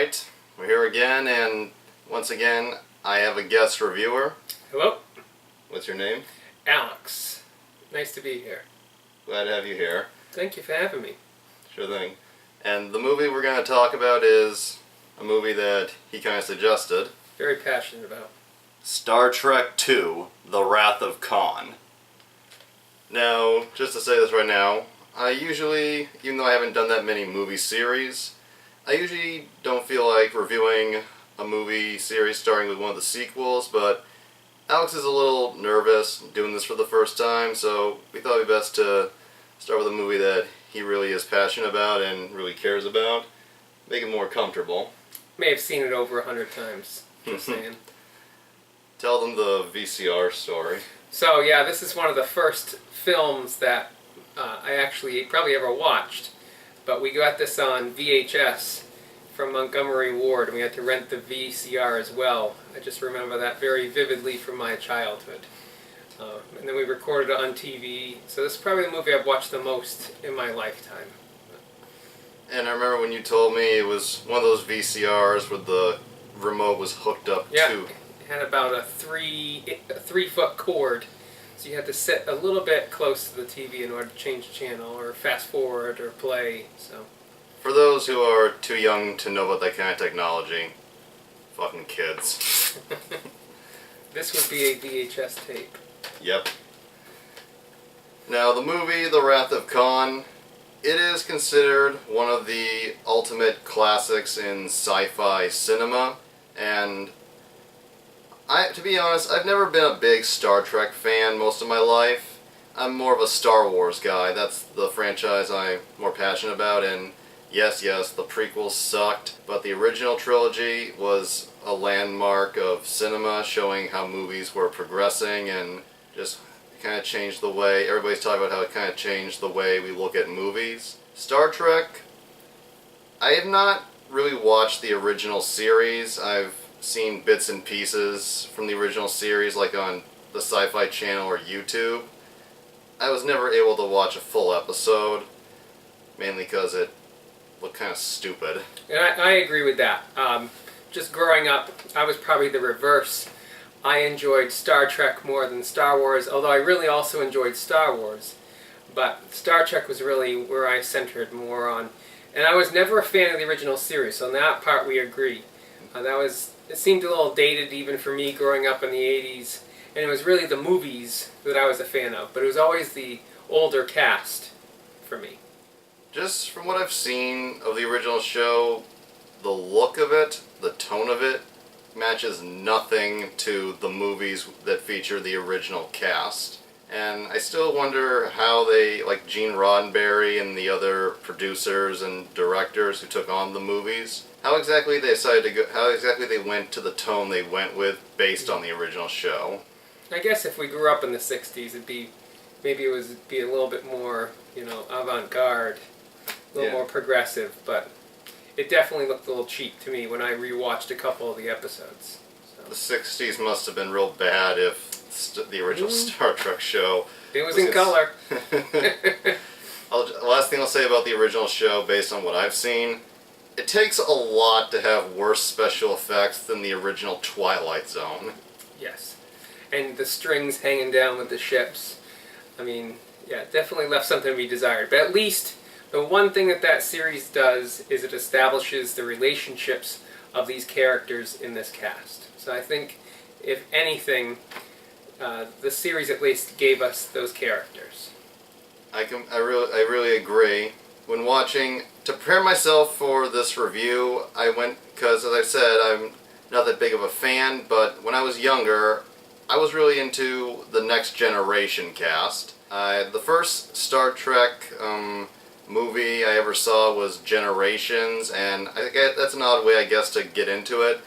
Alright, we're here again, and once again, I have a guest reviewer. Hello. What's your name? Alex. Nice to be here. Glad to have you here. Thank you for having me. Sure thing. And the movie we're going to talk about is a movie that he kind of suggested. Very passionate about. Star Trek II, The Wrath of Khan. Now, just to say this right now, I usually, even though I haven't done that many movie series, I usually don't feel like reviewing a movie series starting with one of the sequels, but Alex is a little nervous doing this for the first time, so we thought it'd be best to start with a movie that he really is passionate about and really cares about. Make it more comfortable. May have seen it over 100 times, just saying. Tell them the VCR story. So yeah, this is one of the first films that I actually probably ever watched. But we got this on VHS from Montgomery Ward, and we had to rent the VCR as well. I just remember that very vividly from my childhood. And then we recorded it on TV. So this is probably the movie I've watched the most in my lifetime. And I remember when you told me it was one of those VCRs where the remote was hooked up to. It had about a 3-foot cord. So you had to sit a little bit close to the TV in order to change the channel or fast forward or play. So, for those who are too young to know about that kind of technology, fucking kids. This would be a VHS tape. Yep. Now the movie The Wrath of Khan, it is considered one of the ultimate classics in sci-fi cinema, and to be honest, I've never been a big Star Trek fan most of my life. I'm more of a Star Wars guy. That's the franchise I'm more passionate about, and yes, the prequels sucked, but the original trilogy was a landmark of cinema, showing how movies were progressing and just kind of changed the way, everybody's talking about how it kind of changed the way we look at movies. Star Trek, I have not really watched the original series. I've seen bits and pieces from the original series, like on the Sci-Fi channel or YouTube. I was never able to watch a full episode, mainly because it looked kind of stupid. And I agree with that. Just growing up, I was probably the reverse. I enjoyed Star Trek more than Star Wars, although I really also enjoyed Star Wars. But Star Trek was really where I centered more on. And I was never a fan of the original series, so on that part we agree. It seemed a little dated even for me growing up in the 80s, and it was really the movies that I was a fan of, but it was always the older cast for me. Just from what I've seen of the original show, the look of it, the tone of it, matches nothing to the movies that feature the original cast. And I still wonder how they, like Gene Roddenberry and the other producers and directors who took on the movies, how exactly they decided to go, how exactly they went to the tone they went with based on the original show. I guess if we grew up in the 60s, maybe it would be a little bit more, avant-garde, a little more progressive, but it definitely looked a little cheap to me when I rewatched a couple of the episodes. So. The 60s must have been real bad if the original Star Trek show... It was in color. Last thing I'll say about the original show, based on what I've seen, it takes a lot to have worse special effects than the original Twilight Zone. Yes. And the strings hanging down with the ships. I mean, yeah, definitely left something to be desired. But at least the one thing that series does is it establishes the relationships of these characters in this cast. So I think, if anything, the series at least gave us those characters. I really agree. When watching, to prepare myself for this review, I went, because as I said, I'm not that big of a fan, but when I was younger, I was really into the Next Generation cast. The first Star Trek movie I ever saw was Generations, and that's an odd way, I guess, to get into it,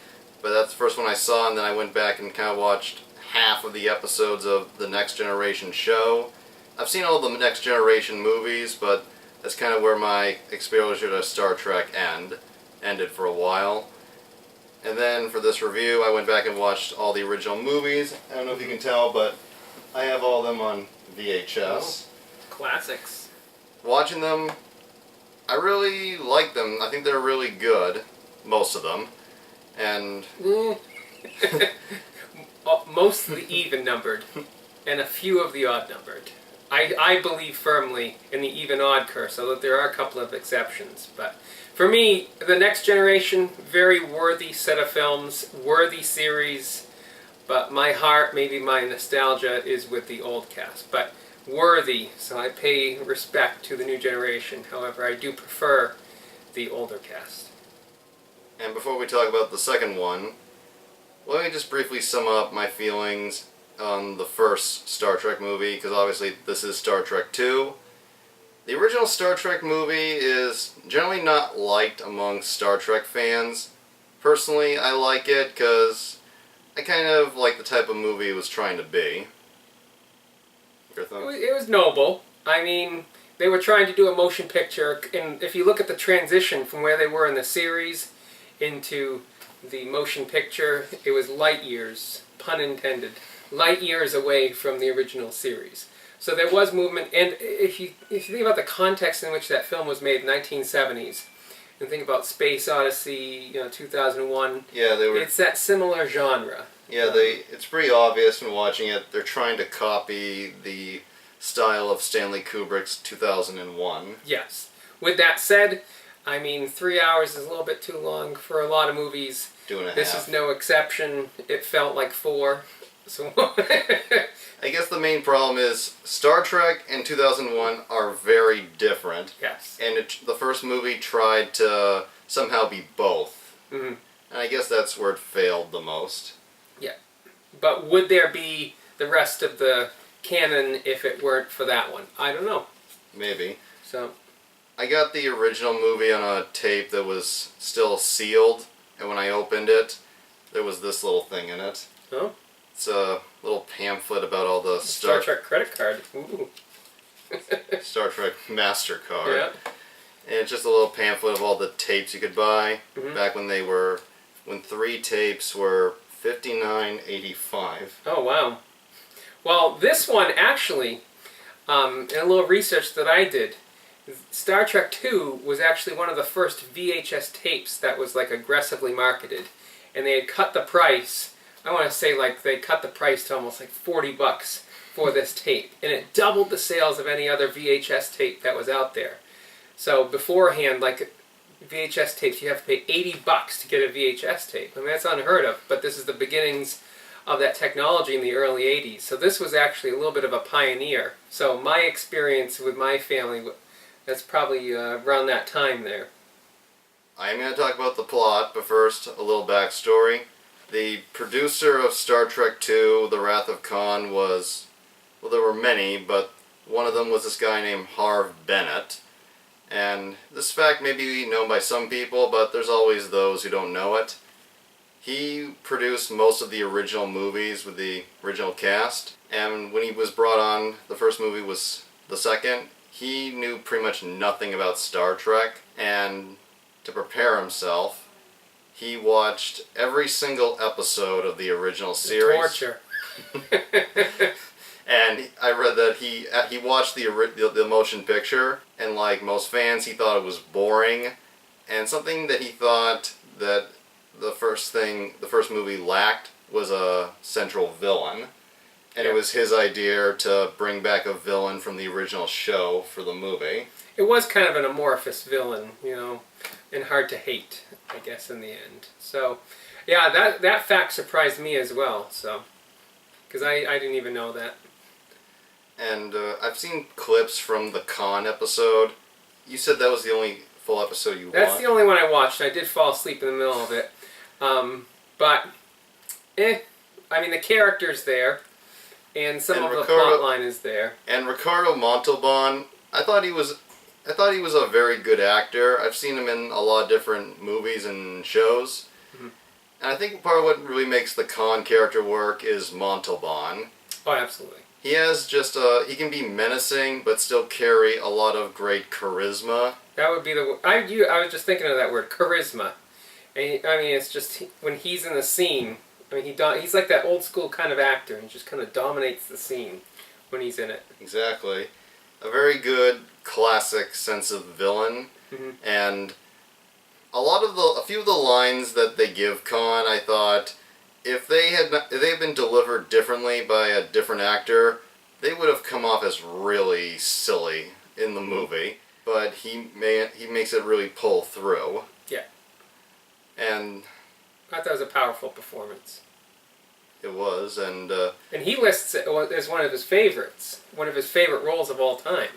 but that's the first one I saw, and then I went back and kind of watched half of the episodes of the Next Generation show. I've seen all the Next Generation movies, but that's kind of where my exposure to Star Trek ended for a while. And then for this review, I went back and watched all the original movies. I don't know if you can tell, but I have all of them on VHS. Classics. Watching them, I really like them. I think they're really good. most of them. And mostly even-numbered, and a few of the odd-numbered. I believe firmly in the even-odd curse, although there are a couple of exceptions. But for me, The Next Generation, very worthy set of films, worthy series, but my heart, maybe my nostalgia, is with the old cast. But worthy, so I pay respect to the new generation. However, I do prefer the older cast. And before we talk about the second one, let me just briefly sum up my feelings on the first Star Trek movie, because obviously this is Star Trek II. The original Star Trek movie is generally not liked among Star Trek fans. Personally, I like it because I kind of like the type of movie it was trying to be. Your thoughts? It was noble. I mean, they were trying to do a motion picture, and if you look at the transition from where they were in the series into the motion picture, it was light years, pun intended, light years away from the original series. So there was movement, and if you think about the context in which that film was made, 1970s, and think about Space Odyssey, 2001, it's that similar genre. Yeah, it's pretty obvious when watching it, they're trying to copy the style of Stanley Kubrick's 2001. Yes. With that said, I mean, 3 hours is a little bit too long for a lot of movies. 2.5. This is no exception. It felt like 4. So I guess the main problem is Star Trek and 2001 are very different. Yes. And the first movie tried to somehow be both. Mm-hmm. And I guess that's where it failed the most. Yeah. But would there be the rest of the canon if it weren't for that one? I don't know. Maybe. So I got the original movie on a tape that was still sealed, and when I opened it, there was this little thing in it. Oh? It's a little pamphlet about all the Star Trek credit card. Ooh. Star Trek MasterCard. Yeah. And it's just a little pamphlet of all the tapes you could buy back when 3 tapes were $59.85. Oh, wow. Well, this one actually, in a little research that I did, Star Trek II was actually one of the first VHS tapes that was like aggressively marketed. And they had cut the price, I want to say like they cut the price to almost like $40 for this tape. And it doubled the sales of any other VHS tape that was out there. So beforehand, like VHS tapes, you have to pay $80 to get a VHS tape. I mean, that's unheard of, but this is the beginnings of that technology in the early 80s. So this was actually a little bit of a pioneer. So my experience with my family, that's probably around that time there. I am going to talk about the plot, but first, a little backstory. The producer of Star Trek II, The Wrath of Khan, was, well, there were many, but one of them was this guy named Harve Bennett. And this fact may be known by some people, but there's always those who don't know it. He produced most of the original movies with the original cast, and when he was brought on, the first movie was the second, he knew pretty much nothing about Star Trek, and to prepare himself, he watched every single episode of the original series. Torture. And I read that he watched the motion picture, and like most fans, he thought it was boring. And something that he thought that the first movie lacked was a central villain. And it was his idea to bring back a villain from the original show for the movie. It was kind of an amorphous villain, and hard to hate, I guess, in the end. So, yeah, that fact surprised me as well, so, because I didn't even know that. And I've seen clips from the Khan episode. You said that was the only full episode you watched? That's the only one I watched. I did fall asleep in the middle of it. I mean, the character's there, and some of the plot line is there. And Ricardo Montalban, I thought he was a very good actor. I've seen him in a lot of different movies and shows. Mm-hmm. And I think part of what really makes the Khan character work is Montalban. Oh, absolutely. He has he can be menacing, but still carry a lot of great charisma. That would be the I was just thinking of that word, charisma. And I mean, it's just when he's in the scene. I mean, he's like that old school kind of actor, and just kind of dominates the scene when he's in it. Exactly, a very good classic sense of villain, and a few of the lines that they give Khan, I thought, if they had been delivered differently by a different actor, they would have come off as really silly in the movie. But he makes it really pull through. Yeah. And I thought that was a powerful performance. it was, and he lists it as one of his favorites, one of his favorite roles of all time.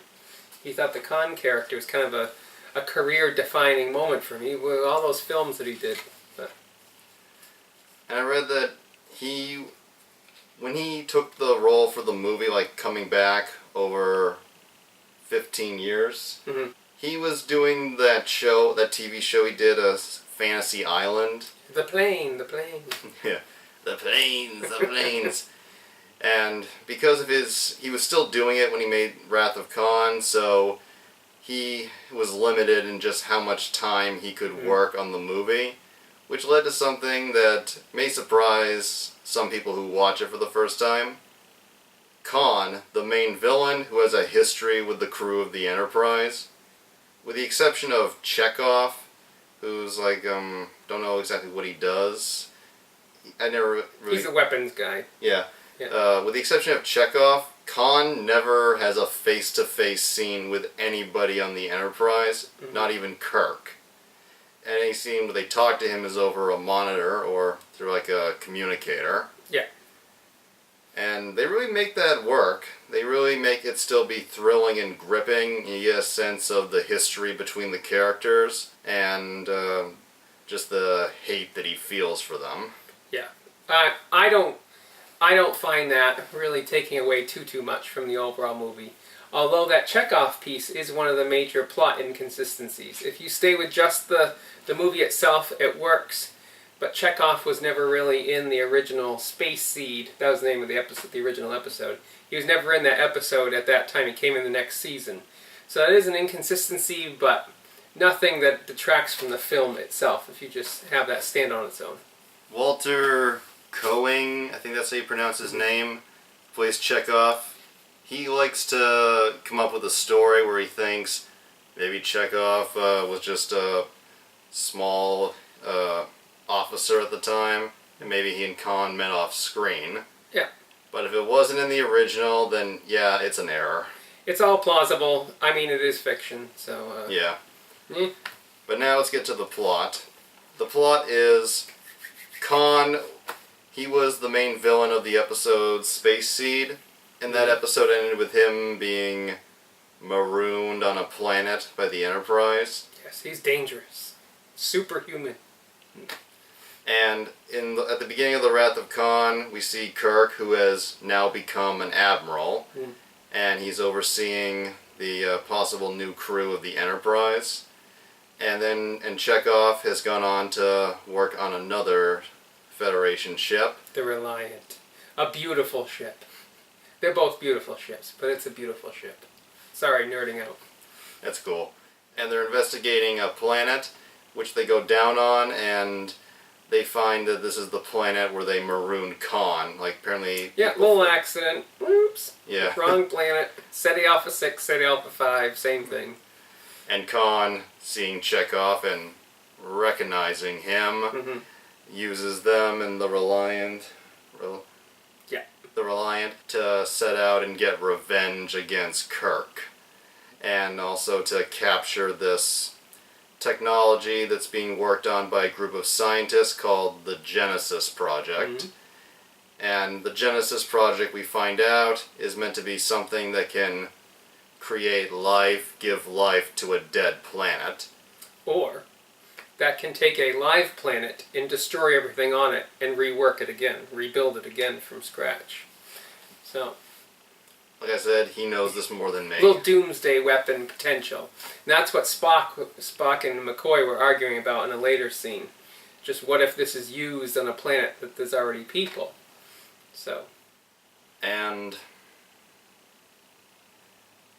He thought the Khan character was kind of a career-defining moment for me with all those films that he did. But. And I read that when he took the role for the movie, like coming back over 15 years, Mm-hmm. he was doing that TV show he did, Fantasy Island. The plane. Yeah, the planes. And because of he was still doing it when he made Wrath of Khan, so he was limited in just how much time he could work on the movie, which led to something that may surprise some people who watch it for the first time. Khan, the main villain who has a history with the crew of the Enterprise, with the exception of Chekhov, who's like, don't know exactly what he does. I never really... He's a weapons guy. Yeah. Yeah. With the exception of Chekhov, Khan never has a face-to-face scene with anybody on the Enterprise, not even Kirk. Any scene where they talk to him is over a monitor or through like a communicator. Yeah. And they really make that work. They really make it still be thrilling and gripping. You get a sense of the history between the characters and just the hate that he feels for them. Yeah. I don't find that really taking away too much from the overall movie. Although that Chekhov piece is one of the major plot inconsistencies. If you stay with just the movie itself, it works. But Chekhov was never really in the original Space Seed. That was the name of the episode, the original episode. He was never in that episode at that time. He came in the next season. So that is an inconsistency, but nothing that detracts from the film itself, if you just have that stand on its own. Walter Koenig, I think that's how you pronounce his name, plays Chekhov. He likes to come up with a story where he thinks maybe Chekhov was just a small officer at the time, and maybe he and Khan met off screen. Yeah. But if it wasn't in the original, then yeah, it's an error. It's all plausible. I mean, it is fiction, so... Yeah. But now let's get to the plot. The plot is Khan, he was the main villain of the episode Space Seed, and that episode ended with him being marooned on a planet by the Enterprise. Yes, he's dangerous. Superhuman. And at the beginning of the Wrath of Khan, we see Kirk, who has now become an admiral, and he's overseeing the possible new crew of the Enterprise. And Chekhov has gone on to work on another Federation ship. The Reliant. A beautiful ship. They're both beautiful ships, but it's a beautiful ship. Sorry, nerding out. That's cool. And they're investigating a planet, which they go down on, and they find that this is the planet where they marooned Khan. Like, apparently... Yeah, little accident. Oops. Yeah. Wrong planet. SETI Alpha 6, SETI Alpha 5, same thing. And Khan, seeing Chekhov and recognizing him, uses them and the Reliant... The Reliant to set out and get revenge against Kirk. And also to capture this technology that's being worked on by a group of scientists called the Genesis Project. And the Genesis Project, we find out, is meant to be something that can create life, give life to a dead planet. Or that can take a live planet and destroy everything on it and rework it again, rebuild it again from scratch. So, like I said, he knows this more than me. Little doomsday weapon potential. And that's what Spock and McCoy were arguing about in a later scene. Just what if this is used on a planet that there's already people? So. And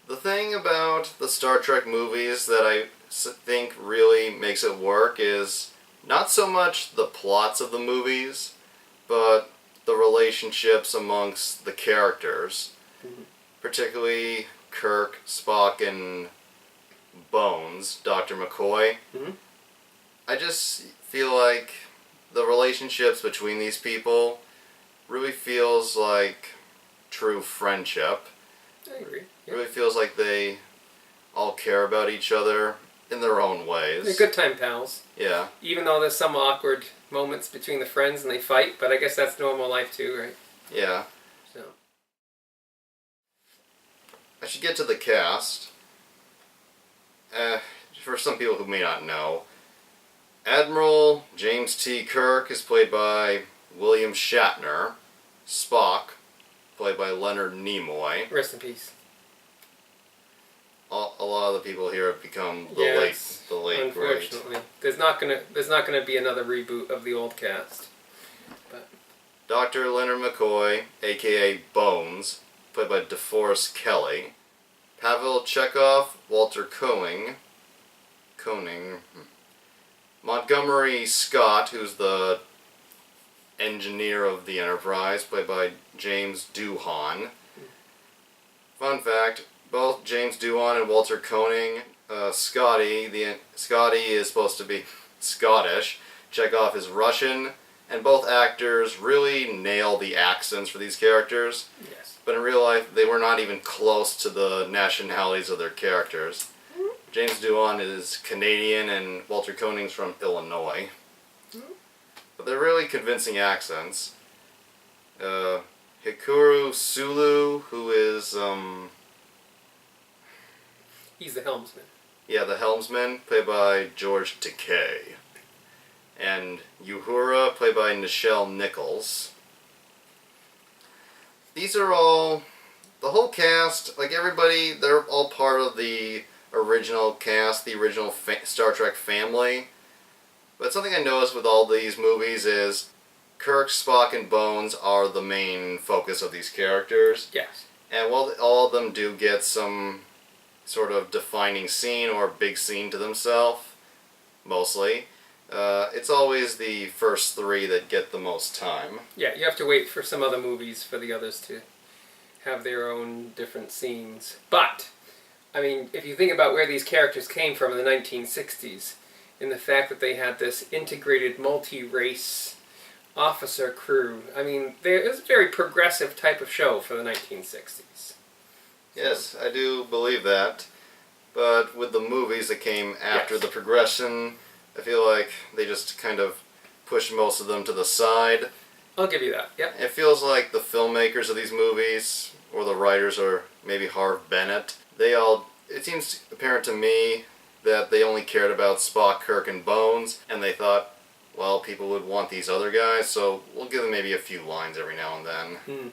the thing about the Star Trek movies that I think really makes it work is not so much the plots of the movies, but the relationships amongst the characters. Particularly Kirk, Spock, and Bones, Dr. McCoy. I just feel like the relationships between these people really feels like true friendship. I agree. It really feels like they all care about each other in their own ways. They're good time pals. Yeah. Even though there's some awkward moments between the friends and they fight, but I guess that's normal life too, right? Yeah. So. I should get to the cast. For some people who may not know, Admiral James T. Kirk is played by William Shatner. Spock, played by Leonard Nimoy. Rest in peace. A lot of the people here have become the Yes, late great. unfortunately. There's not gonna be another reboot of the old cast. But Dr. Leonard McCoy, aka Bones, played by DeForest Kelly. Pavel Chekhov, Walter Koenig. Montgomery Scott, who's the engineer of the Enterprise, played by James Doohan. Fun fact, both James Doohan and Walter Koenig, Scotty is supposed to be Scottish, Chekhov is Russian, and both actors really nail the accents for these characters. yes. But in real life, they were not even close to the nationalities of their characters. James Doohan is Canadian and Walter Koenig's from Illinois. But they're really convincing accents. Hikaru Sulu, who is, He's the helmsman. yeah, the helmsman, played by George Takei. And Uhura, played by Nichelle Nichols. These are all, the whole cast, like everybody, they're all part of the original cast, the original Star Trek family. But something I noticed with all these movies is Kirk, Spock, and Bones are the main focus of these characters. Yes. And while all of them do get some sort of defining scene or big scene to themselves, mostly, it's always the first three that get the most time. Yeah, you have to wait for some other movies for the others to have their own different scenes. But, I mean, if you think about where these characters came from in the 1960s, in the fact that they had this integrated multi-race officer crew, I mean, it was a very progressive type of show for the 1960s. Yes, I do believe that. But with the movies that came after Yes. the progression, I feel like they just kind of pushed most of them to the side. I'll give you that, yep. It feels like the filmmakers of these movies, or the writers, or maybe Harv Bennett, it seems apparent to me that they only cared about Spock, Kirk, and Bones, and they thought, well, people would want these other guys, so we'll give them maybe a few lines every now and then.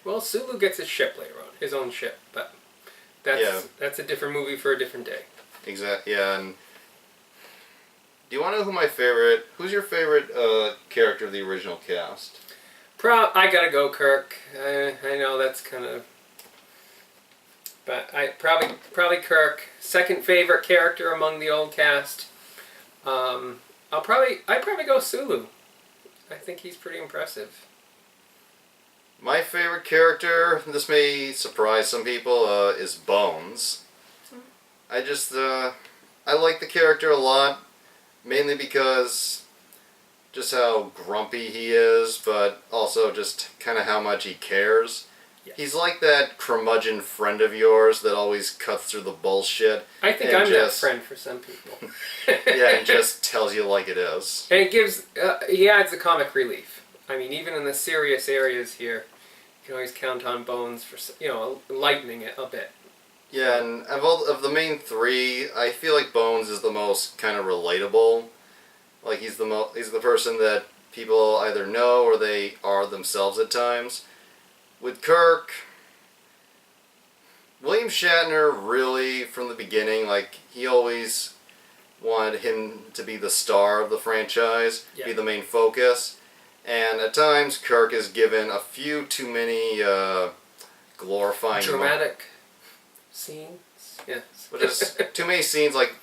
Well, Sulu gets his ship later on, his own ship, but that's a different movie for a different day. Exactly, yeah, and do you want to know who's your favorite character of the original cast? I gotta go Kirk. I know that's kind of... But I probably Kirk. Second favorite character among the old cast. I'd probably go Sulu. I think he's pretty impressive. My favorite character, this may surprise some people, is Bones. I like the character a lot, mainly because just how grumpy he is, but also just kind of how much he cares. Yes. He's like that curmudgeon friend of yours that always cuts through the bullshit. I think I'm that friend for some people. Yeah, and just tells you like it is. And it gives, he adds the comic relief. I mean, even in the serious areas here, you can always count on Bones for, lightening it a bit. Yeah, and of the main three, I feel like Bones is the most kind of relatable. Like he's the person that people either know or they are themselves at times. With Kirk, William Shatner really, from the beginning, like, he always wanted him to be the star of the franchise, be the main focus. And at times, Kirk is given a few too many glorifying... Dramatic scenes? Yes. But just too many scenes, like,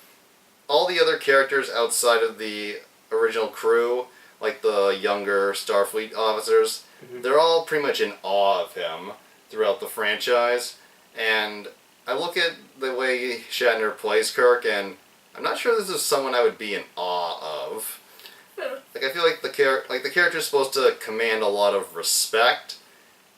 all the other characters outside of the original crew, like the younger Starfleet officers, they're all pretty much in awe of him throughout the franchise. And I look at the way Shatner plays Kirk, and I'm not sure this is someone I would be in awe of. Yeah. Like, I feel like the character is supposed to command a lot of respect.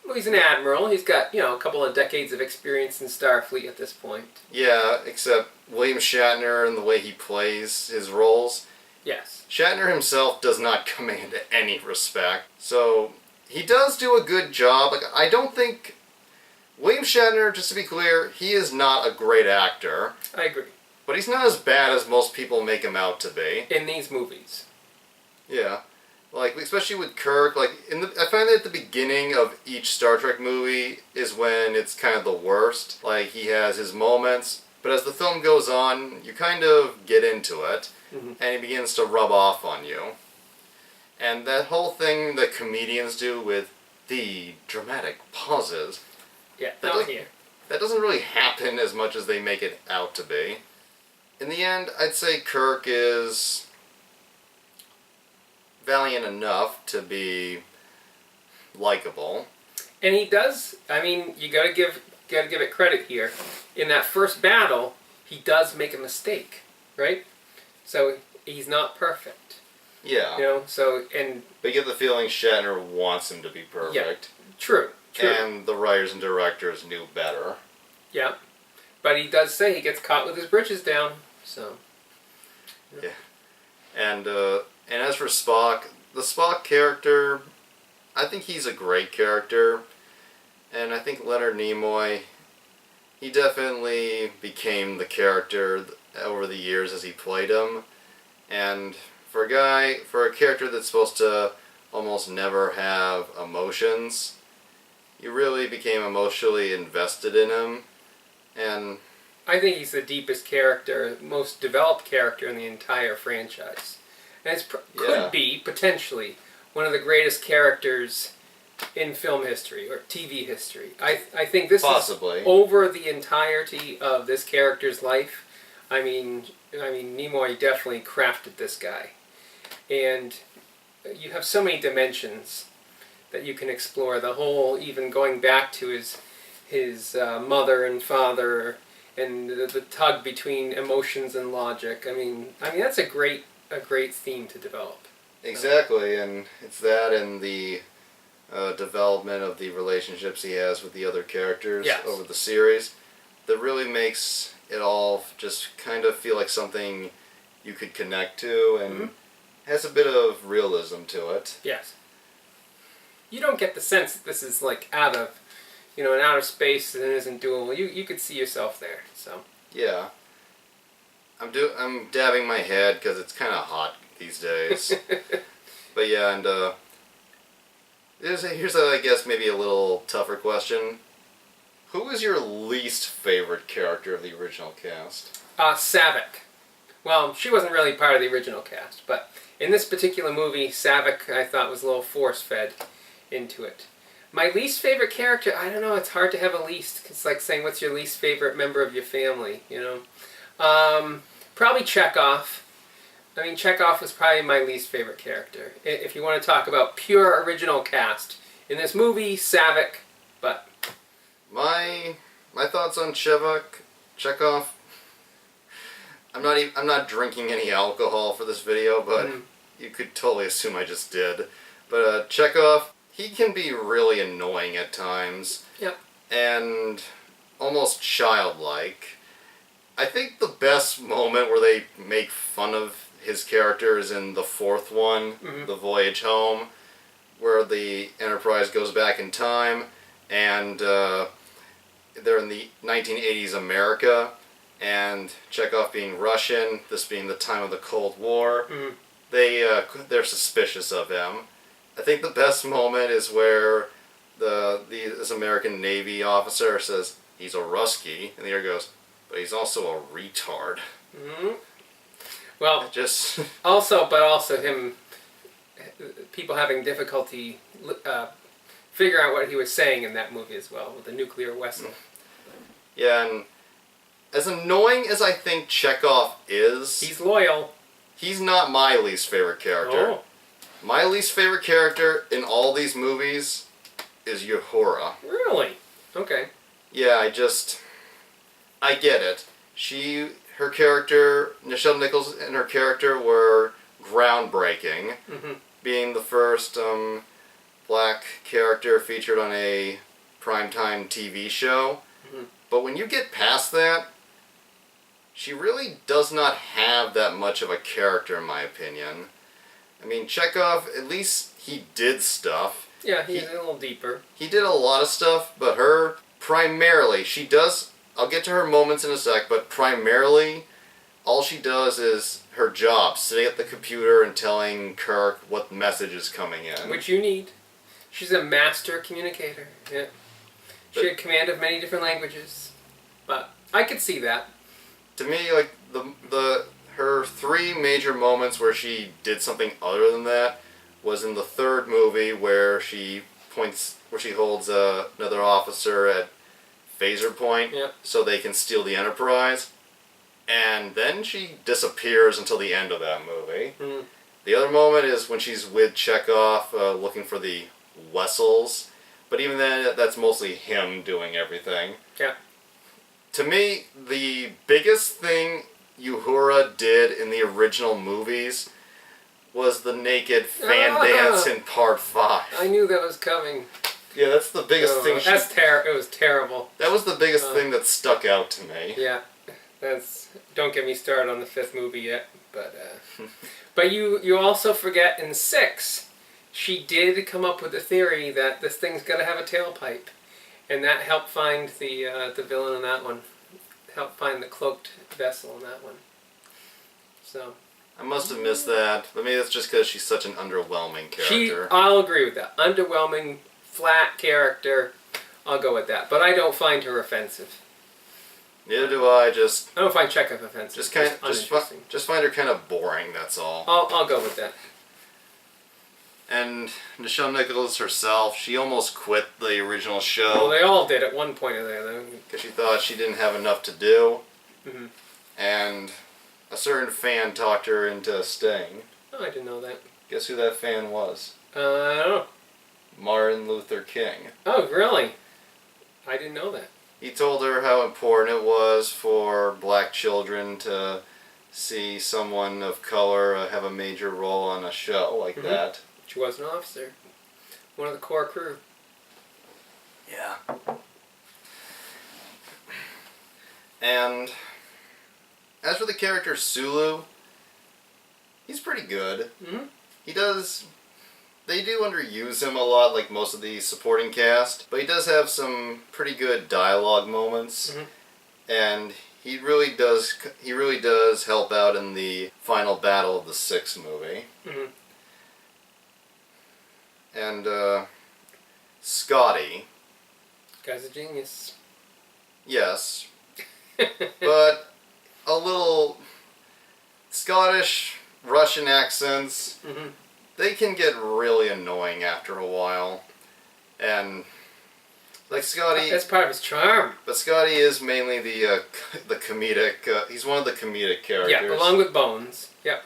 Well, he's an admiral. He's got, a couple of decades of experience in Starfleet at this point. Yeah, except William Shatner and the way he plays his roles. Yes. Shatner himself does not command any respect. So, he does do a good job. Like, I don't think... William Shatner, just to be clear, he is not a great actor. I agree. But he's not as bad as most people make him out to be. In these movies. Yeah. Like, especially with Kirk, like, I find that at the beginning of each Star Trek movie is when it's kind of the worst. Like, he has his moments, but as the film goes on, you kind of get into it, and he begins to rub off on you. And that whole thing that comedians do with the dramatic pauses, Yeah, not here. that doesn't really happen as much as they make it out to be. In the end, I'd say Kirk is valiant enough to be likable. And he does. I mean, you gotta give it credit here. In that first battle, he does make a mistake, right? So he's not perfect. Yeah. But you get the feeling Shatner wants him to be perfect. Yeah, true. And the writers and directors knew better. Yeah. But he does say he gets caught with his britches down. So. Yeah. And as for Spock, the Spock character, I think he's a great character. And I think Leonard Nimoy, he definitely became the character over the years as he played him. And for a character that's supposed to almost never have emotions, you really became emotionally invested in him. And I think he's the deepest character, most developed character in the entire franchise. And could be, potentially, one of the greatest characters in film history or TV history. I think this possibly is over the entirety of this character's life. I mean, Nimoy definitely crafted this guy. And you have so many dimensions that you can explore. The whole, even going back to his mother and father, and the tug between emotions and logic. I mean that's a great theme to develop. Exactly, and it's that and the development of the relationships he has with the other characters over the series that really makes it all just kind of feel like something you could connect to and has a bit of realism to it. Yes. You don't get the sense that this is like out of space and isn't doable. You could see yourself there. So. Yeah. I'm dabbing my head because it's kind of hot these days. But yeah, and here's I guess maybe a little tougher question. Who is your least favorite character of the original cast? Saavik. Well, she wasn't really part of the original cast, but in this particular movie, Saavik I thought was a little force-fed into it. My least favorite character, I don't know, it's hard to have a least. It's like saying what's your least favorite member of your family, Probably Chekhov. I mean, Chekhov was probably my least favorite character. If you want to talk about pure original cast. In this movie, Saavik, but... My thoughts on Chekhov. I'm not drinking any alcohol for this video, but you could totally assume I just did. But Chekhov, he can be really annoying at times. Yep. And almost childlike. I think the best moment where they make fun of his character is in the fourth one, The Voyage Home, where the Enterprise goes back in time, and they're in the 1980s America, and Chekhov being Russian, this being the time of the Cold War, they're suspicious of him. I think the best moment is where this American Navy officer says, he's a Rusky, and the other goes, but he's also a retard. Well, also him, people having difficulty figuring out what he was saying in that movie as well, with the nuclear vessel. Yeah, and as annoying as I think Chekhov is... He's loyal. He's not my least favorite character. Oh. My least favorite character in all these movies is Uhura. Really? Okay. Yeah, I get it. her character, Nichelle Nichols and her character were groundbreaking, being the first black character featured on a primetime TV show. But when you get past that, she really does not have that much of a character, in my opinion. I mean, Chekhov, at least he did stuff. Yeah, he's a little deeper. He did a lot of stuff, but her, primarily, she does, I'll get to her moments in a sec, but primarily, all she does is her job, sitting at the computer and telling Kirk what message is coming in. Which you need. She's a master communicator. Yeah. She had command of many different languages. But I could see that. To me, like, her three major moments where she did something other than that was in the third movie where she holds another officer at phaser point so they can steal the Enterprise. And then she disappears until the end of that movie. The other moment is when she's with Chekhov looking for the Wessels. But even then, that's mostly him doing everything. Yeah. To me, the biggest thing Uhura did in the original movies was the naked fan dance in Part 5. I knew that was coming. Yeah, that's the biggest thing. It was terrible. That was the biggest thing that stuck out to me. Yeah. Don't get me started on the fifth movie yet, but you also forget in 6, she did come up with the theory that this thing's got to have a tailpipe, and that helped find the villain in that one, helped find the cloaked vessel in that one. So I must have missed that, but maybe that's just because she's such an underwhelming character. I'll agree with that. Underwhelming, flat character. I'll go with that, but I don't find her offensive. Neither do I. I don't find Chekhov offensive. Just find her kind of boring. That's all. I'll go with that. And Nichelle Nichols herself, she almost quit the original show. Well, they all did at one point or the other. Because she thought she didn't have enough to do. And a certain fan talked her into staying. Oh, I didn't know that. Guess who that fan was? I don't know. Martin Luther King. Oh, really? I didn't know that. He told her how important it was for black children to see someone of color have a major role on a show like that. She was an officer. One of the core crew. Yeah. And as for the character Sulu, he's pretty good. They do underuse him a lot, like most of the supporting cast, but he does have some pretty good dialogue moments, and he really does help out in the final battle of the 6th movie. And Scotty. Guy's a genius. Yes, but a little Scottish, Russian accents. They can get really annoying after a while, and like Scotty. That's part of his charm. But Scotty is mainly the comedic. He's one of the comedic characters. Yeah, along with Bones. Yep.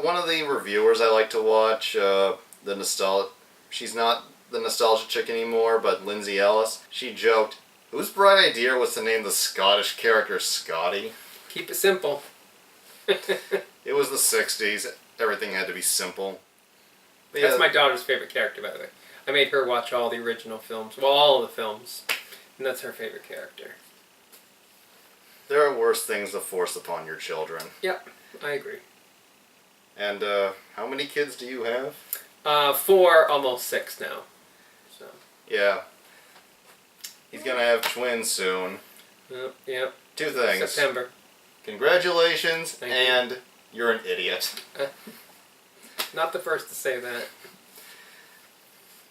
One of the reviewers I like to watch, she's not the nostalgia chick anymore, but Lindsay Ellis. She joked, "Whose bright idea was to name the Scottish character Scotty?" Keep it simple. It was the '60s. Everything had to be simple. But That's my daughter's favorite character, by the way. I made her watch all the original films. Well, all of the films. And that's her favorite character. There are worse things to force upon your children. Yep, I agree. And how many kids do you have? 4, almost 6 now. So. Yeah. He's going to have twins soon. Yep. 2 things. September. Congratulations, Thank you. and you're an idiot. Not the first to say that.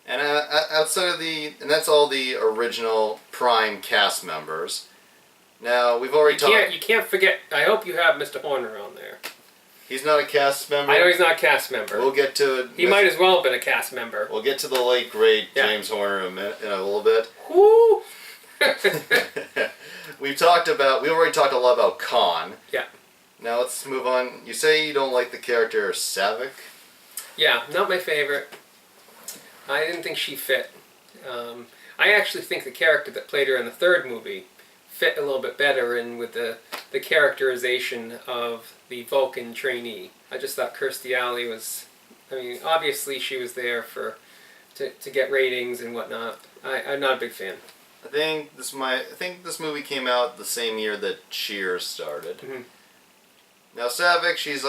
And outside of and that's all the original Prime cast members. Now, we've already talked... You can't forget, I hope you have Mr. Horner on there. He's not a cast member? I know he's not a cast member. We'll get to... He might as well have been a cast member. We'll get to the late, great James Horner in a little bit. Whoo! We already talked a lot about Khan. Yeah. Now let's move on. You say you don't like the character Saavik? Yeah, not my favorite. I didn't think she fit. I actually think the character that played her in the 3rd movie fit a little bit better in with the the characterization of the Vulcan trainee. I just thought Kirstie Alley was, I mean, obviously she was there to get ratings and whatnot. I'm not a big fan. I think this movie came out the same year that Cheers started. Mm-hmm. Now Saavik, she's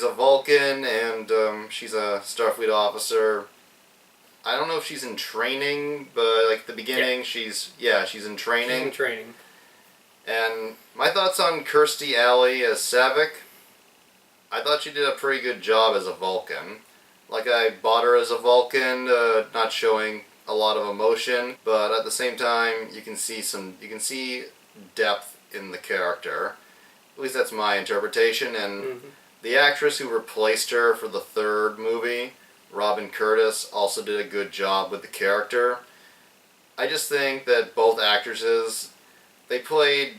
a Vulcan, and she's a Starfleet officer. I don't know if she's in training, but like the beginning, Yeah. she's in training. She's in training. And my thoughts on Kirstie Alley as Saavik, I thought she did a pretty good job as a Vulcan. Like, I bought her as a Vulcan, not showing a lot of emotion, but at the same time, you can see depth in the character. At least that's my interpretation, and Mm-hmm. the actress who replaced her for the third movie, Robin Curtis, also did a good job with the character. I just think that both actresses, they played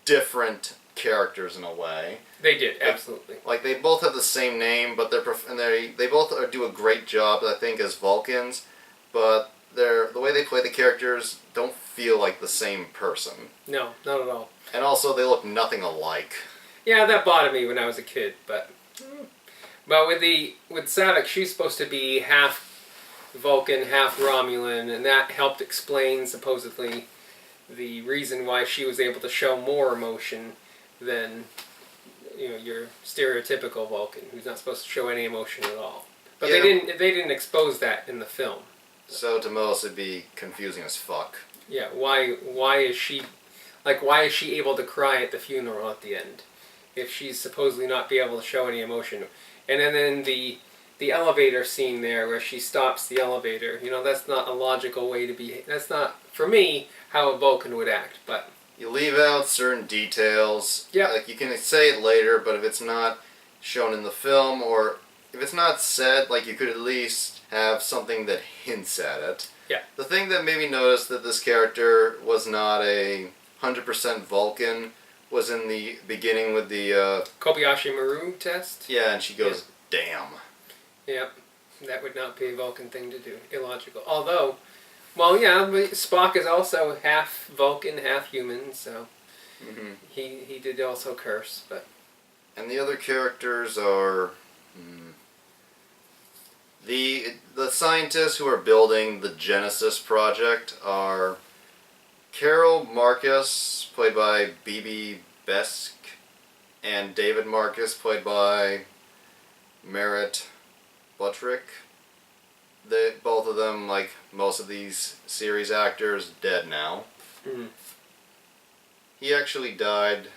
different characters in a way. They did, absolutely. Like, they both have the same name, but they both do a great job, I think, as Vulcans, but the way they play the characters don't feel like the same person. No, not at all. And also, they look nothing alike. Yeah, that bothered me when I was a kid, but with Saavik, she's supposed to be half Vulcan, half Romulan, and that helped explain supposedly the reason why she was able to show more emotion than your stereotypical Vulcan, who's not supposed to show any emotion at all. But Yeah. they didn't expose that in the film. So to most, it'd be confusing as fuck. Yeah, why is she able to cry at the funeral at the end if she's supposedly not be able to show any emotion? And then the elevator scene there where she stops the elevator, that's not a logical way to be. That's not, for me, how a Vulcan would act. But You leave out certain details. Yeah. Like, you can say it later, but if it's not shown in the film, or if it's not said, like, you could at least have something that hints at it. Yeah. The thing that made me notice that this character was not a 100% Vulcan was in the beginning with the, Kobayashi Maru test. yeah, and she goes, damn. Yep, that would not be a Vulcan thing to do. Illogical. Although, well, yeah, but Spock is also half Vulcan, half human, so Mm-hmm. he did also curse, but And the other characters are the scientists who are building the Genesis project are Carol Marcus, played by Bibi Besk, and David Marcus, played by Merritt Buttrick. Both of them, like most of these series actors, dead now. Mhm. He actually died.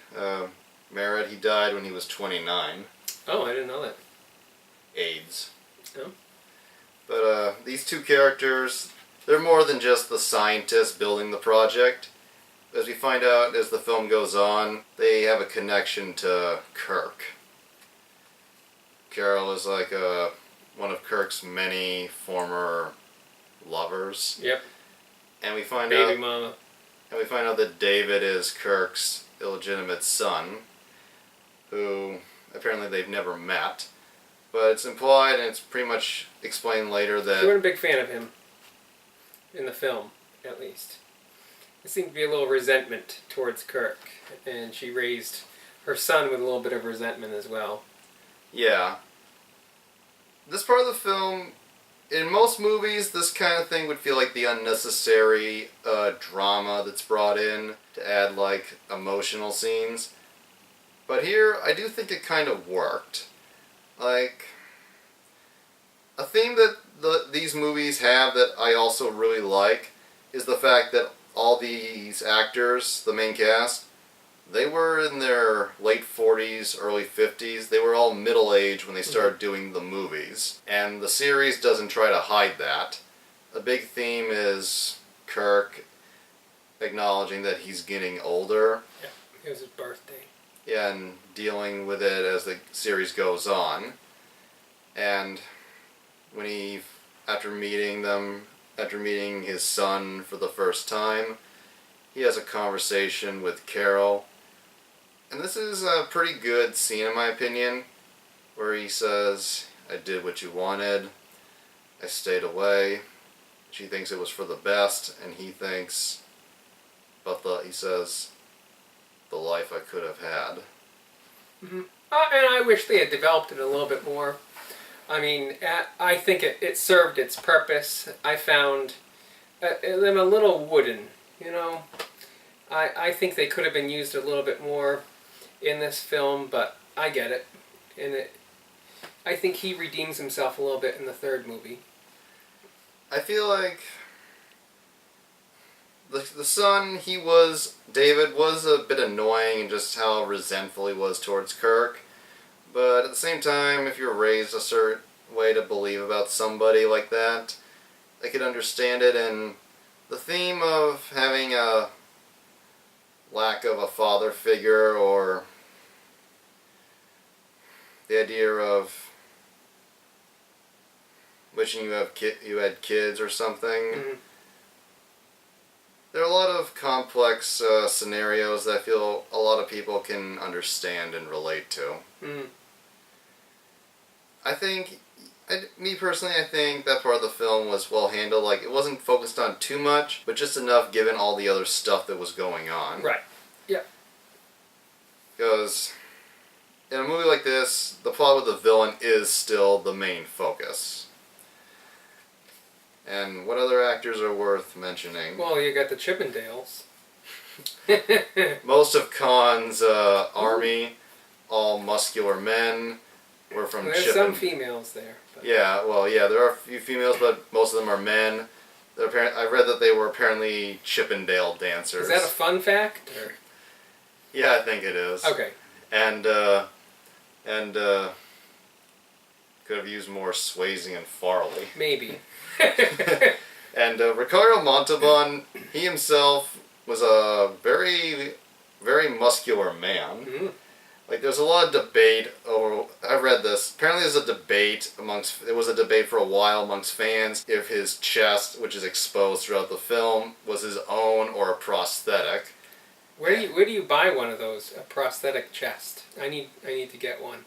Merritt, he died when he was 29. Oh, I didn't know that. AIDS. Oh. But these two characters, they're more than just the scientists building the project. As we find out as the film goes on, they have a connection to Kirk. Carol is like one of Kirk's many former lovers. Yep. And we find Baby out mama. that David is Kirk's illegitimate son, who apparently they've never met. But it's implied, and it's pretty much explained later She that... wasn't a big fan of him. In the film, at least. There seemed to be a little resentment towards Kirk, and she raised her son with a little bit of resentment as well. Yeah. This part of the film, in most movies, this kind of thing would feel like the unnecessary drama that's brought in to add, like, emotional scenes. But here, I do think it kind of worked. Like, a theme that these movies have that I also really like is the fact that all these actors, the main cast, they were in their late 40s, early 50s. They were all middle-aged when they started doing the movies. And the series doesn't try to hide that. A big theme is Kirk acknowledging that he's getting older. Yeah, it was his birthday. Yeah, and dealing with it as the series goes on. And when he, after meeting his son for the first time, he has a conversation with Carol. And this is a pretty good scene, in my opinion, where he says, I did what you wanted, I stayed away. She thinks it was for the best, and he thinks, he says, the life I could have had. Mm-hmm. And I wish they had developed it a little bit more. I mean, I think it served its purpose. I found them a little wooden, you know. I think they could have been used a little bit more in this film, but I get it. And I think he redeems himself a little bit in the third movie. I feel like the son, David was a bit annoying in just how resentful he was towards Kirk. But at the same time, if you're raised a certain way to believe about somebody like that, I could understand it. And the theme of having a lack of a father figure, or the idea of wishing you had kids or something. Mm-hmm. There are a lot of complex scenarios that I feel a lot of people can understand and relate to. Mm-hmm. Me personally, I think that part of the film was well handled. Like, it wasn't focused on too much, but just enough given all the other stuff that was going on. Right. Yeah. Because in a movie like this, the plot with the villain is still the main focus. And what other actors are worth mentioning? Well, you got the Chippendales. Most of Khan's army, all muscular men, were from There's some females there. But. Yeah, there are a few females, but most of them are men. I read that they were apparently Chippendale dancers. Is that a fun fact? Or? Yeah, I think it is. Okay. And could have used more Swayze and Farley. Maybe. And Ricardo Montalban, he himself was a very, very muscular man. Mm-hmm. Like, there's a lot of debate over... I read this. Apparently there's a debate There was a debate for a while amongst fans if his chest, which is exposed throughout the film, was his own or a prosthetic. Where do you buy one of those? A prosthetic chest? I need to get one.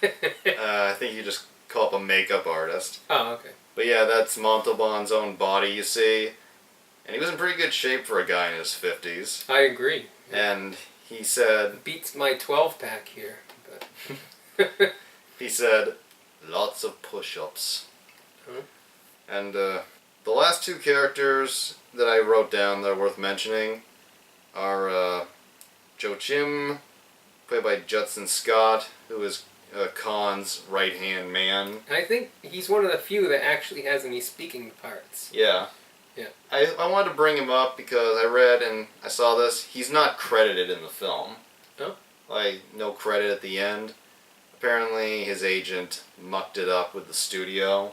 I think you just call up a makeup artist. Oh, okay. But yeah, that's Montalban's own body, you see. And he was in pretty good shape for a guy in his 50s. I agree. And he said... Beats my 12-pack here. But. He said, lots of push-ups. Huh? And the last two characters that I wrote down that are worth mentioning are Joe Chim, played by Judson Scott, who is Khan's right-hand man. I think he's one of the few that actually has any speaking parts. Yeah. Yeah. I wanted to bring him up because I read and I saw this. He's not credited in the film. Oh? Like, no credit at the end. Apparently his agent mucked it up with the studio,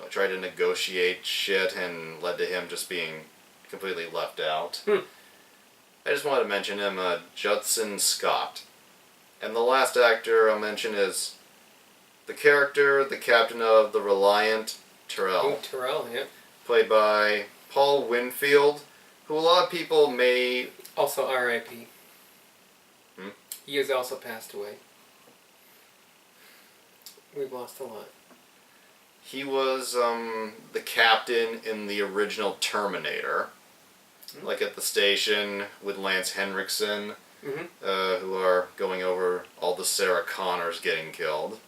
tried to negotiate shit, and led to him just being completely left out. I just wanted to mention him, Judson Scott. And the last actor I'll mention is the captain of the Reliant, Terrell. Oh, Terrell, yeah. Played by Paul Winfield, who a lot of people may... Also R.I.P. He has also passed away. We've lost a lot. He was the captain in the original Terminator. Like at the station with Lance Henriksen, who are going over all the Sarah Connors getting killed.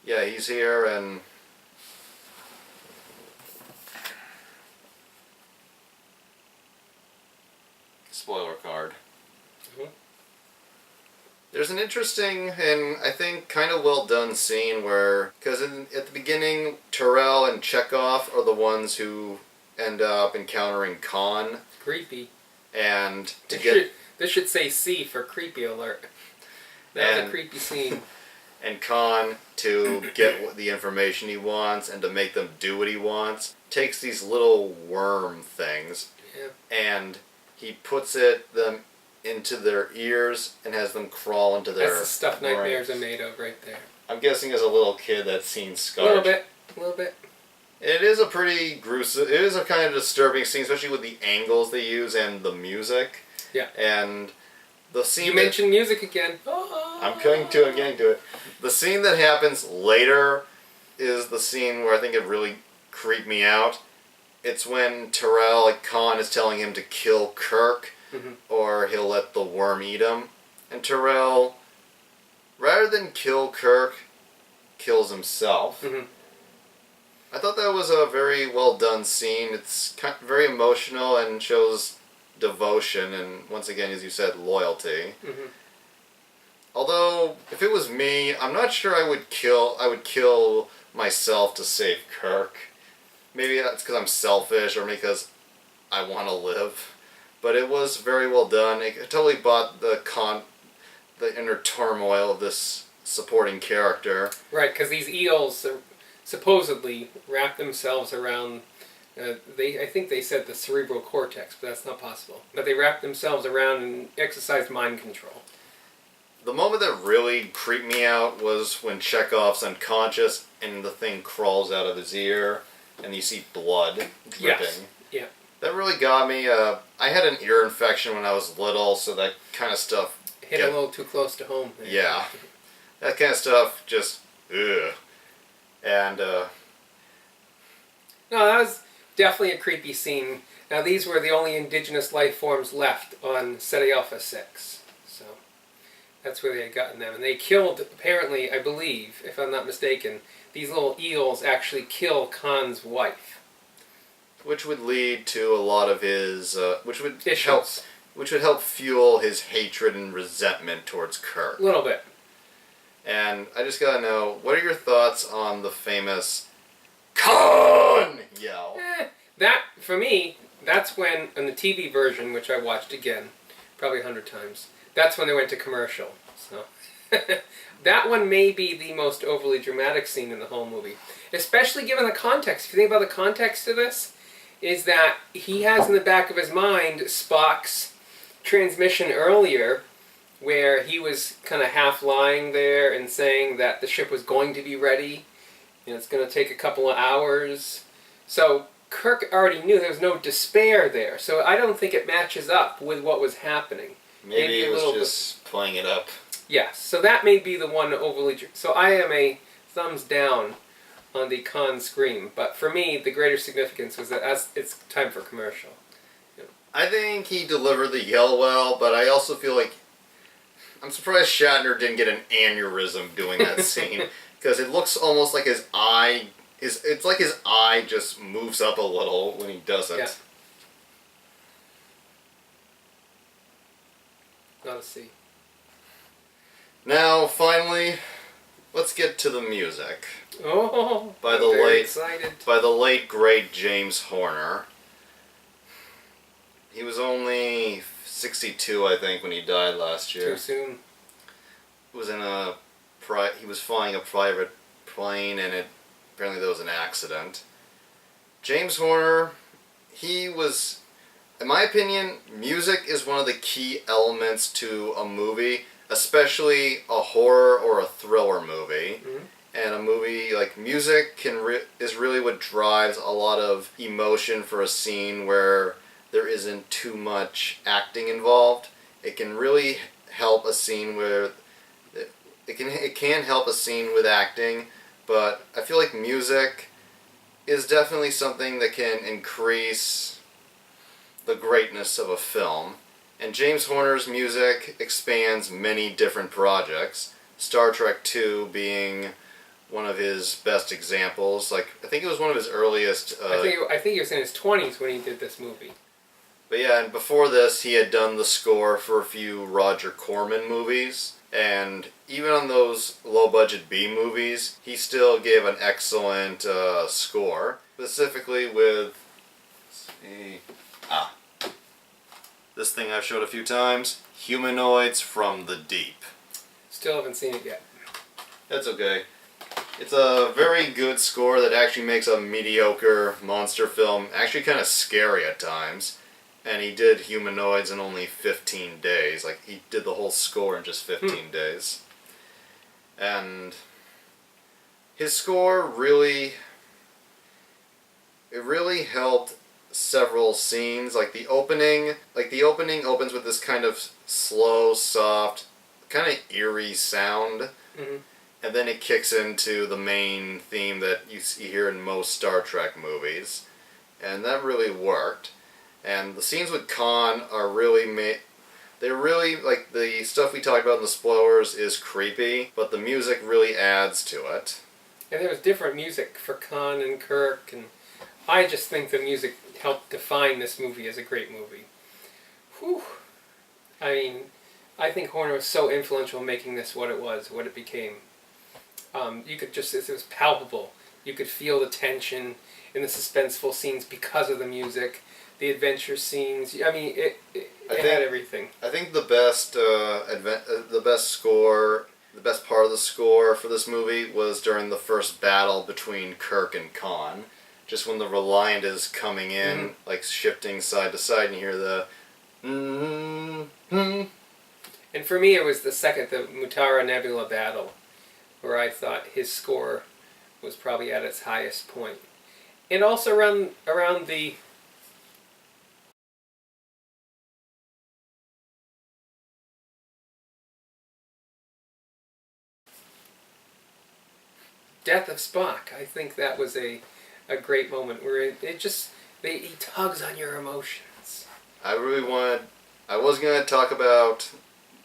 Yeah, he's here, and spoiler card. There's an interesting and I think kind of well done scene where, because at the beginning, Terrell and Chekhov are the ones who end up encountering Khan. Creepy. And this should say C for creepy alert. That was a creepy scene. And Khan, to get the information he wants and to make them do what he wants, takes these little worm things and he puts them into their ears and has them crawl into their... That's the stuff brains. nightmares are made of right there. I'm guessing as a little kid that's seen Scar. A little bit. It is a pretty gruesome... It is a kind of disturbing scene, especially with the angles they use and the music. Yeah. And the scene... You mentioned music again. I'm getting to it. The scene that happens later is the scene where I think it really creeped me out. It's when Terrell, Khan, is telling him to kill Kirk, or he'll let the worm eat him. And Tyrell, rather than kill Kirk, kills himself. I thought that was a very well done scene. It's very emotional and shows devotion and, once again, as you said, loyalty. Although, if it was me, I'm not sure I would kill myself to save Kirk. Maybe that's because I'm selfish or because I want to live. But it was very well done. It totally bought the inner turmoil of this supporting character. Right, because these eels supposedly wrap themselves around, I think they said the cerebral cortex, but that's not possible. But they wrap themselves around and exercise mind control. The moment that really creeped me out was when Chekhov's unconscious and the thing crawls out of his ear and you see blood dripping. Yes. Yeah. That really got me. I had an ear infection when I was little, so that kind of stuff... Hit a little too close to home. Yeah. That kind of stuff just... ugh. And, No, that was definitely a creepy scene. Now, these were the only indigenous life forms left on Ceti Alpha 6. So, that's where they had gotten them. And they killed, apparently, I believe, if I'm not mistaken, these little eels actually kill Khan's wife. which would lead to a lot of his... which would Issues. help fuel his hatred and resentment towards Kirk. A little bit. And I just gotta know, what are your thoughts on the famous Khan yell? That, for me, that's when, in the TV version, which I watched again, probably 100 times, that's when they went to commercial. So, that one may be the most overly dramatic scene in the whole movie. Especially given the context. If you think about the context of this, is that he has in the back of his mind Spock's transmission earlier, where he was kind of half lying there and saying that the ship was going to be ready, and it's going to take a couple of hours. So Kirk already knew there was no despair there, so I don't think it matches up with what was happening. Maybe it was just playing it up. Yes, so that may be the one overly... So I am a thumbs down on the Khan scream, but for me, the greater significance was that it's time for commercial. Yeah. I think he delivered the yell well, but I also feel like I'm surprised Shatner didn't get an aneurysm doing that scene, because it looks almost like his eye it's like his eye just moves up a little when he does it. Yeah. Not a C. Now, finally, let's get to the music. Oh, By I'm the very late excited. by the late great James Horner. He was only 62, I think, when he died last year. Too soon. He was he was flying a private plane, and apparently there was an accident. James Horner, he was, in my opinion, music is one of the key elements to a movie, especially a horror or a thriller movie. Mm-hmm. And a movie, like, music is really what drives a lot of emotion for a scene where there isn't too much acting involved. It can really help a scene where it can help a scene with acting, but I feel like music is definitely something that can increase the greatness of a film. And James Horner's music expands many different projects, Star Trek II being one of his best examples. Like, I think it was one of his earliest... I think he was in his 20s when he did this movie. But yeah, and before this, he had done the score for a few Roger Corman movies. And even on those low-budget B movies, he still gave an excellent score. Specifically with... this thing I've showed a few times. Humanoids from the Deep. Still haven't seen it yet. That's okay. It's a very good score that actually makes a mediocre monster film actually kind of scary at times. And he did Humanoids in only 15 days. Like, he did the whole score in just 15 days. And his score really helped several scenes. Like the opening opens with this kind of slow, soft, kind of eerie sound. Mm-hmm. And then it kicks into the main theme that you hear in most Star Trek movies. And that really worked. And the scenes with Khan are really they're really, like, the stuff we talked about in the spoilers is creepy, but the music really adds to it. And there was different music for Khan and Kirk, and I just think the music helped define this movie as a great movie. Whew. I mean, I think Horner was so influential in making this what it became. You could just, it was palpable. You could feel the tension in the suspenseful scenes because of the music, the adventure scenes. I mean, it had everything. I think the best score, the best part of the score for this movie was during the first battle between Kirk and Khan. Just when the Reliant is coming in, like shifting side to side, and you hear the And for me, it was the Mutara Nebula battle, where I thought his score was probably at its highest point. And also around the death of Spock. I think that was a great moment where he tugs on your emotions. I was going to talk about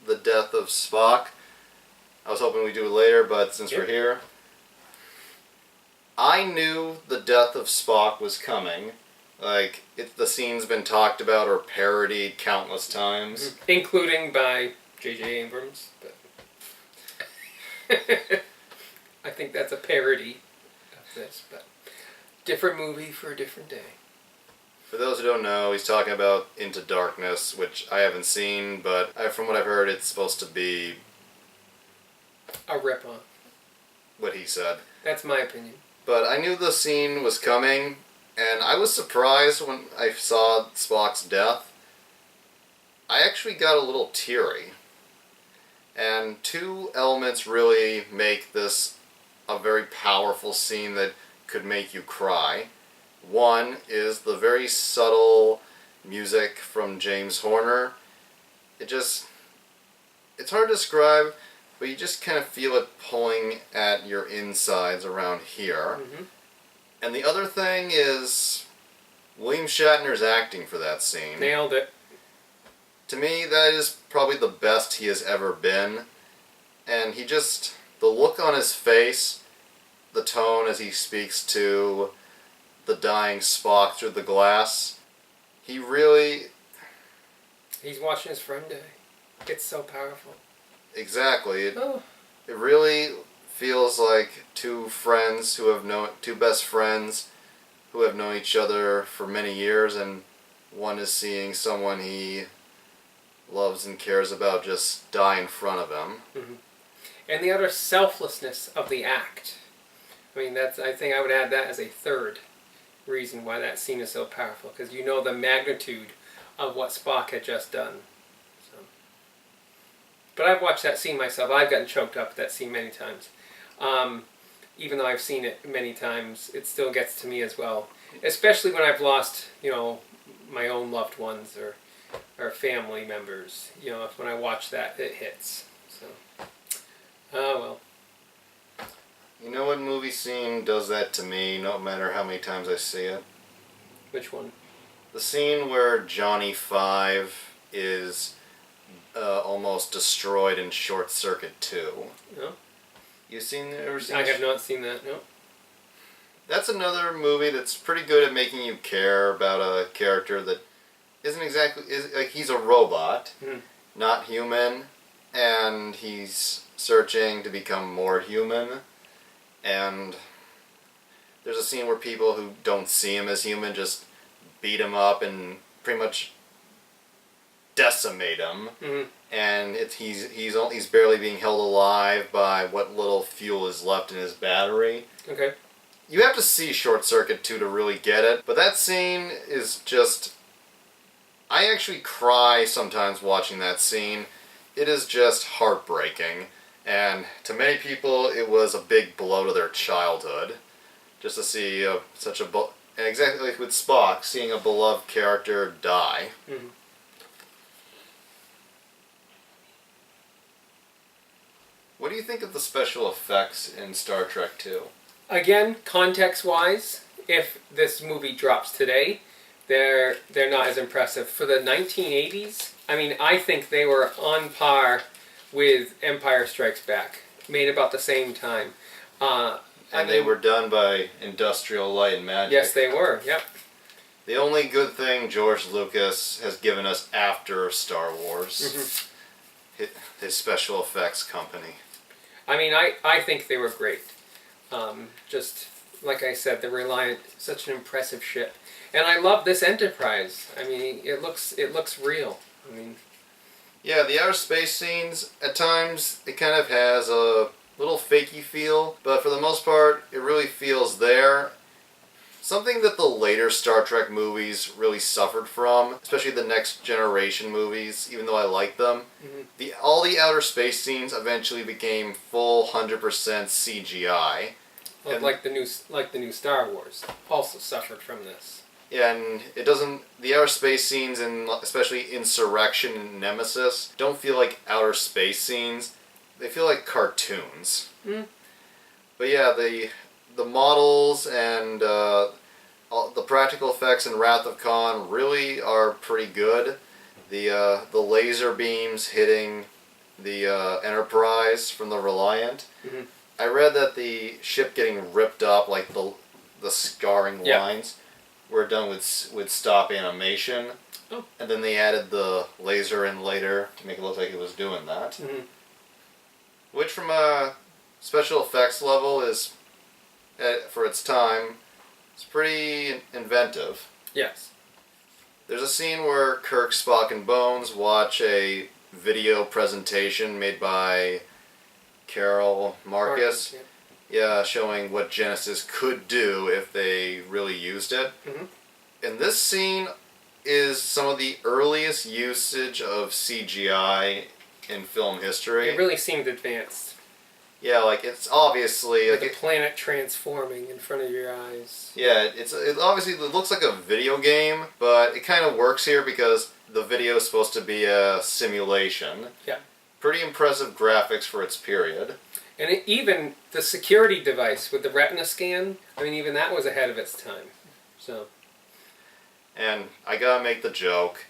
the death of Spock. I was hoping we'd do it later, but since we're here, I knew the death of Spock was coming. Like, the scene's been talked about or parodied countless times. Including by J.J. Abrams. But I think that's a parody of this, but different movie for a different day. For those who don't know, he's talking about Into Darkness, which I haven't seen, but from what I've heard, it's supposed to be a rip-off. What he said. That's my opinion. But I knew the scene was coming, and I was surprised when I saw Spock's death. I actually got a little teary. And two elements really make this a very powerful scene that could make you cry. One is the very subtle music from James Horner. It's hard to describe, but you just kind of feel it pulling at your insides around here. Mm-hmm. And the other thing is William Shatner's acting for that scene. Nailed it. To me, that is probably the best he has ever been. And the look on his face, the tone as he speaks to the dying Spock through the glass, he's watching his friend die. It's so powerful. Exactly. It really feels like two best friends who have known each other for many years, and one is seeing someone he loves and cares about just die in front of him. Mm-hmm. And the other, selflessness of the act. I mean, I think I would add that as a third reason why that scene is so powerful, because you know the magnitude of what Spock had just done. So. But I've watched that scene myself. I've gotten choked up at that scene many times. Even though I've seen it many times, it still gets to me as well. Especially when I've lost, my own loved ones or family members. When I watch that, it hits. So, well. You know what movie scene does that to me, no matter how many times I see it? Which one? The scene where Johnny Five is almost destroyed in Short Circuit 2. No. Ever seen I have not seen that, no. That's another movie that's pretty good at making you care about a character that isn't exactly... he's a robot, not human, and he's searching to become more human. And there's a scene where people who don't see him as human just beat him up and pretty much decimate him. Mm-hmm. And he's barely being held alive by what little fuel is left in his battery. Okay. You have to see Short Circuit 2 to really get it. But that scene is just... I actually cry sometimes watching that scene. It is just heartbreaking. And to many people, it was a big blow to their childhood. Just to see exactly like with Spock, seeing a beloved character die. Mm-hmm. What do you think of the special effects in Star Trek 2? Again, context-wise, if this movie drops today, they're not as impressive. For the 1980s, I mean, I think they were on par with Empire Strikes Back, made about the same time. And they were done by Industrial Light and Magic. Yes, they were. Yep. The only good thing George Lucas has given us after Star Wars, his special effects company. I mean, I think they were great. Just like I said, the Reliant, such an impressive ship, and I love this Enterprise. I mean, it looks real. I mean, yeah, the outer space scenes at times it kind of has a little fakey feel, but for the most part, it really feels there. Something that the later Star Trek movies really suffered from, especially the Next Generation movies, even though I like them. All the outer space scenes eventually became full 100% CGI. well, like the new Star Wars also suffered from this. Yeah, and it doesn't. The outer space scenes, and especially Insurrection and Nemesis, don't feel like outer space scenes. They feel like cartoons. But yeah, the models and the practical effects in Wrath of Khan really are pretty good. The laser beams hitting the Enterprise from the Reliant. I read that the ship getting ripped up, like the scarring lines, were done with stop animation. And then they added the laser in later to make it look like it was doing that. Which from a special effects level is, for its time, it's pretty inventive. Yes. There's a scene where Kirk, Spock, and Bones watch a video presentation made by Carol Marcus. Yeah, showing what Genesis could do if they really used it. And this scene is some of the earliest usage of CGI in film history. It really seemed advanced. Yeah, like it's obviously Like a planet transforming in front of your eyes. Yeah, it obviously looks like a video game, but it kind of works here because the video is supposed to be a simulation. Yeah. Pretty impressive graphics for its period. And even the security device with the retina scan, I mean, even that was ahead of its time. So. And I gotta make the joke.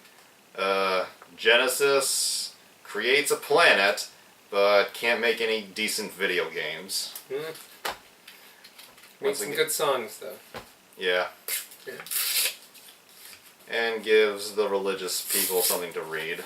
Genesis creates a planet, but can't make any decent video games. Made some good songs, though. Yeah. And gives the religious people something to read.